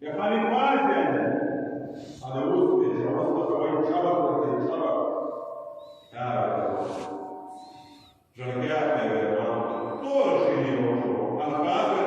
يا خالد فاز هذا وصل وصل كويس شبك ولا شبك جرجع طول شيء الفاز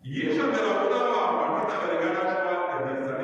Y esa de la boda, a partir de la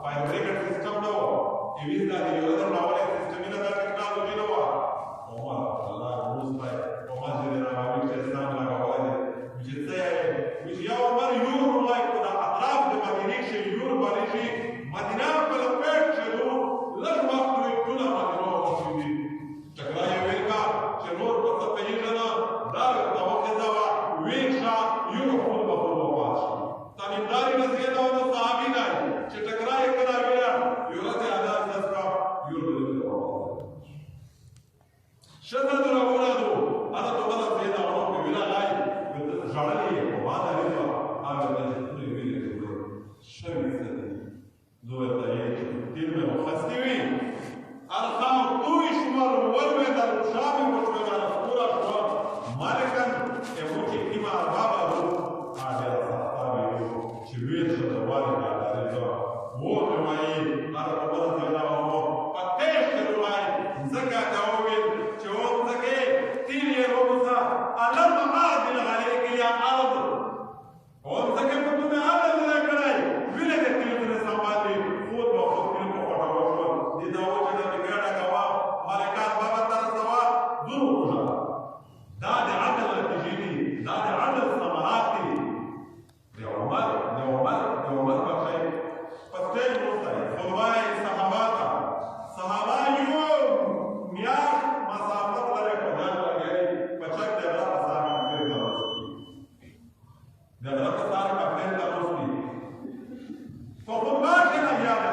Five record system now. ویز دا دی یو در راولی سیستمینا دا ټکنالوژي نه وه عمر الله روز پای عمر چې دی راغاوي چې اسلام راغولی دی چې څه یې چې یا عمر یور وای په دا اطراف د مدینې شي یور باندې شي مدینه په لپیټ شدو لږ وخت وي ټوله مدینه وشوي ټکرا یې ویل کا چې نور په څه پېژنه دا د وخت دا ویښه یور خپل په خپل وپاس تامینداري نه زیاده او صحابي نه چې ټکرا یې کړه ویل یور ته آزاد دسکا یور دې شدت الأولاد هذا تبادل زيادة أو في ولا لاي جعلني وهذا رضا هذا الذي يقول لي شوي سدي ذو الطيب تلمه وخستوي الخام طوي شمال والويد الشام وشمال الصورة شمال مالكا يموتي كما بابه هذا الصحابي شوية شدوالي على رضا هو رواي هذا تبادل زيادة أو فتش رواي زكاة أويل ألم أعدل عليك يا أرض وأمسك كنت هذا من الكلام ولد الكلمة السماوية خود وخود كلمة وخود إذا وجد بكرة كوا ملكات بابا ترسوا ذروجا داد عدل التجيني داد عدل ثمراتي لعمر بخير فتين مستعد خلواي صحاباتا صحابا يوم مياه مسافة لك ودان لغيري بچك دغلا صار كفر دروسي دغلا صار كفر دروسي فخلواك الأجيال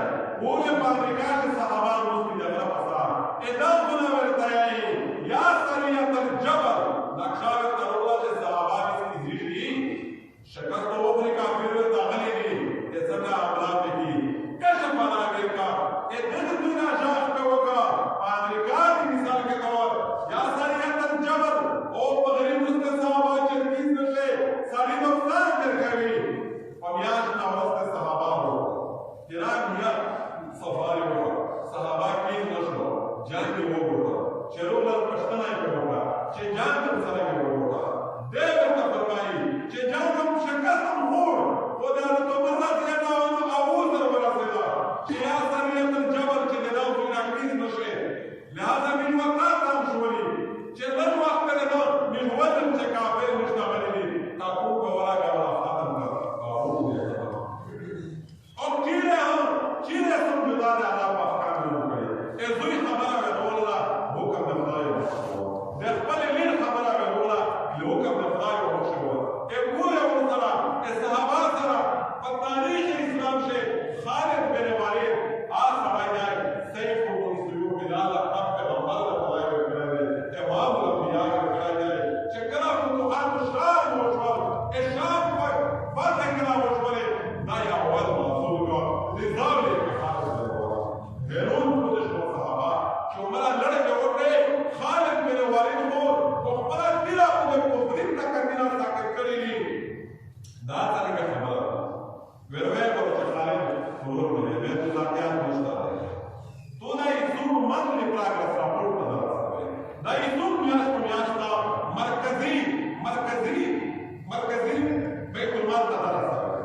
هو يباركات الصحابة دروسي دغلا صار إذا كنا ورتاي يا سرية الجبل نقشار الله الصحابة بسكيزيشي شكست وبري كافر دغلي إذا أولاد بكي كشف أمريكا إذا الدنيا جاش كوكا أمريكا في مثال كتور يا سرية الجبل او بغیر مست صحابه چرکیز نشه ساڑی مفتان کرکوی فمیاش نوست صحابه ہو تیران میاد سفاری ہو صحابه کیز نشو جنگ ہو گوڑا چرو لر پشتنائی کو گوڑا چه جنگ مسئلہ کو گوڑا دیو کا فرمائی چه جنگ ہم شکستم خور خدا تو مرہ سینا ہم آوز در برا سینا چه یا سریت الجبل چه نداو سینا کیز نشه لہذا من وقت ہم شوری چه لن وقت من وزن كافر مشتغلين تقوم ولا ولا خاتم أقول يا جماعة أو كيله سمجدان على أفكار المكري إذوي خبر بقول الله هو كم نفضاي دخل لين خبر بقول الله هو كم نفضاي ومشوا يقول يا وصلا الصحابة سرا التاريخ الإسلام شيء خالد بن الوليد آخر جاي سيف من سيوف الله حق الله فضاي وكذا إمام الأنبياء شكرا فتوحات الشام وشوال الشام فتح كلا وشوال دا يا أول منصور نظام للحارس الأول هيرون قدش والصحابة شو ملا لڑک وقتے خالد بن الوليد خور وقبلا تلا قدر كفرين تكتنا ساكت كريلي دا تلك خبر ويروي قدش خالد خور بني بيت ذاتيات مشتاق تو دا يزور من لپراغرس راپورت نظر آسوئے دا يزور میاش دا مرکزی بیت المال نظر آسوئے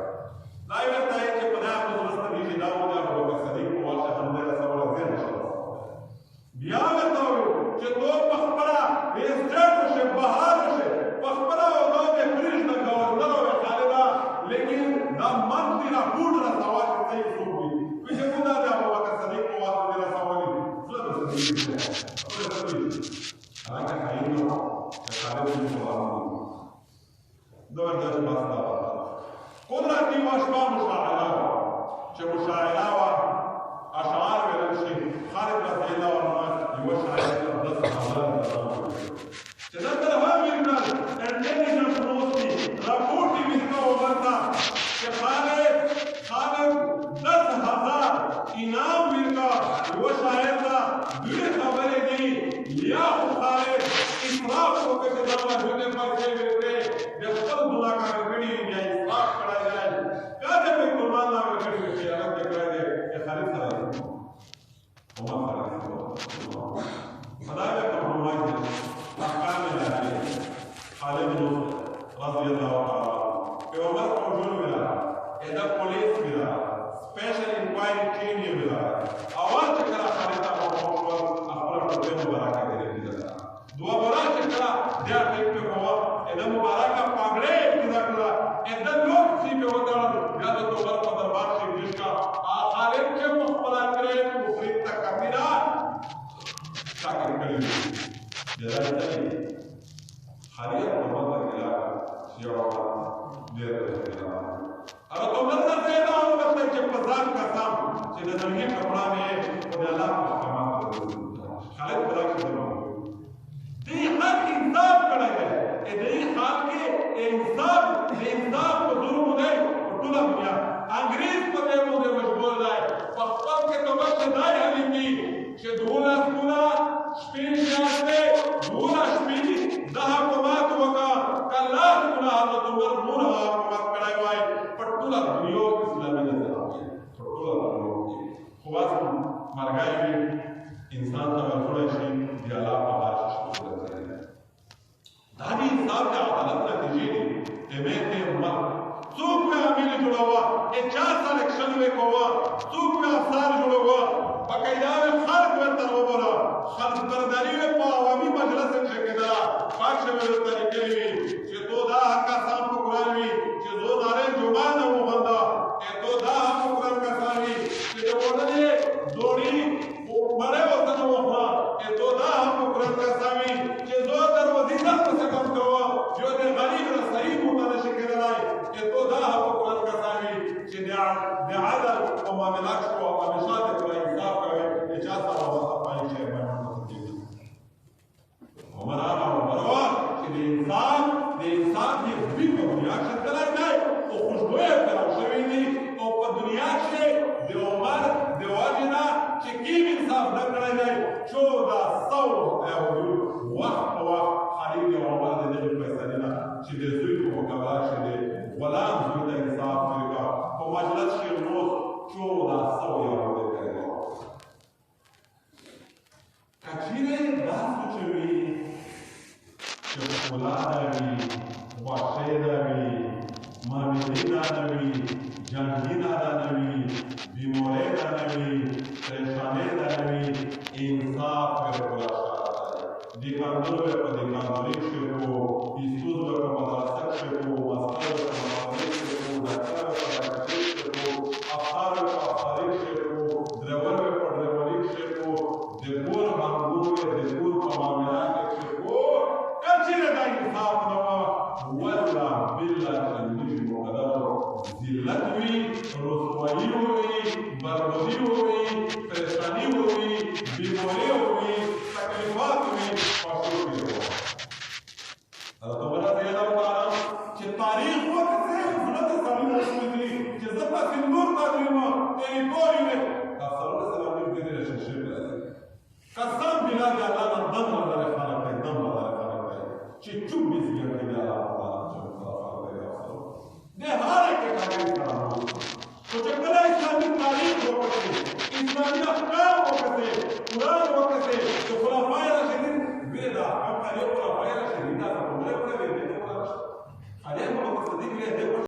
دائی وقت آئے کہ پناہ مزرست بیشی داود یا بلوک صدیق کو واشا حمدے رسول زیر شد بیا وقت آئے کہ تو پخبرا ریسٹیٹ وشے بہار وشے پخبرا و دو دے پریش دا گورنر و خالدہ لیکن دا من تیرا بوڑ رسوا کرتے ہی سوک بھی پیچھے خدا دے بلوک صدیق کو واشا دے رسوا لی صدیق حالانکہ خیلی نو خالد بن الوليد زبردست مسئله قدرتی و اشباه مشاعره چه مشاعره و اشعار ولنشی خالد رضی الله عنه یو شاعر دست حوالان چه دستر همی کنن انتلیجنس نوستی راپورتی میزنه و برتا که خالد 10,000 انعام میرکا یو شاعر دا دوی خبری تاکہ کلی جلالتنی خالیت محمد کلا شیعہ دیر رہا اگر تو نظر زیدہ ہو بکتے چھ پزان کا سام چھ نظرگی کپڑا میں خود اللہ کو احکامات خالد بلاک سے دلوں دی حق انصاف کڑا گئے دی حق کے انصاف کو ظلم دے اور طلع دنیا انگریز کو دے مجھے مشغول دائے پخپل کے تو بچے دائی حلی کی چھ دولا سکونا شپین شیاستے دولا شپین دہا کمات وکا کاللہ سکونا حضرت عمر مونہا کمات کڑا گئے پر طلع دنیا اسلامی نظر آگئے پر طلع دنیا خواست مرگائی بھی انسان تا مرفوڑا شید دی اللہ پہاش شکر کریں دانی انصاف کا عدالت نتیجے امیت امت سوک میں عمیل جڑا ہوا یہ 4 سال ایکشن میں ہوا سوک میں افسار جڑا ہوا بقیدہ میں خلق میں ترغب بولا خلق برداری میں پا عوامی مجلس سے شکدہ پاکش میں طریقے لیے کہ تو دا حقا سام کو قرآن بھی کہ دو دارے جمان ہو بندہ کہ تو دا حق کو قرآن کا سامی کہ جو بردنے دوڑی مرے وطن وفا کہ تو دا حق کو قرآن کا سامی کہ دو در وزیدہ کو سکم کوا جو دے غریب رسائیم ہوتا نشکر لائے کہ تو دا حق کو قرآن کا سامی کہ دے عدل و معاملات کو ہمیشہ دے انصاف کرے اجازت اور اپنی شہر میں عمر آنا عمروا کہ دے انسان یہ بھی دنیا سے چلا گئے تو خوشبوئے کرو شویدی اور پر دنیا سے دے عمر دے واجنا کہ کیم انصاف نہ کرے گئے 1400 اے حضور وقت خالی دے عمر دے جو پیسہ دینا کہ دے زوی کو مقابلہ سے دے غلام زوی دے انصاف کرے گا تو مجلس کے روز 1400 یا دے کرے گا کچھیرے داستو چوی کہ فولادا بھی واشیدہ بھی مامیدیدہ بھی جنگیدہ بھی بیموریدہ بھی پریشانیدہ بھی انصاف پر پورا شاہدہ ہے دیکھاندر پر دیکھاندری شکو پیسوز پر مدرسک شکو مستر پر مدرسک شکو دکتر پر دکتر شکو افسار پر افساری شکو دریور پر دریوری شکو دکور منگور دکور پر معاملات شکو کچھر دا انصاف نوا ولا باللہ چندوش مقدر ذلت ہوئی رسوائی ہوئی بربودی ہوئی پریشانی ہوئی بیماری ہوئی تکلیفات ہوئی پاسو بھی ہوا حضرت عمر رضی اللہ تعالیٰ کہ تاریخ وقت سے حضرت صلی اللہ علیہ وسلم کہ زبا سندور تعلیمہ تیری کوئی نے صلی اللہ علیہ وسلم نے دیدے رشن شرک لئے قسم بلا کہ اللہ نے دم مدر خالق ہے دم مدر خالق ہے کہ 24 گھنٹے میں اللہ تعالیٰ جو خالق ہے دے ہر ایک کامل کرا ہو تو چکلہ اسلامی تاریخ ہو کتے اسلامی افکار ہو کتے قرآن ہو کتے تو خلافہ راشدین بیدہ ہم تاریخ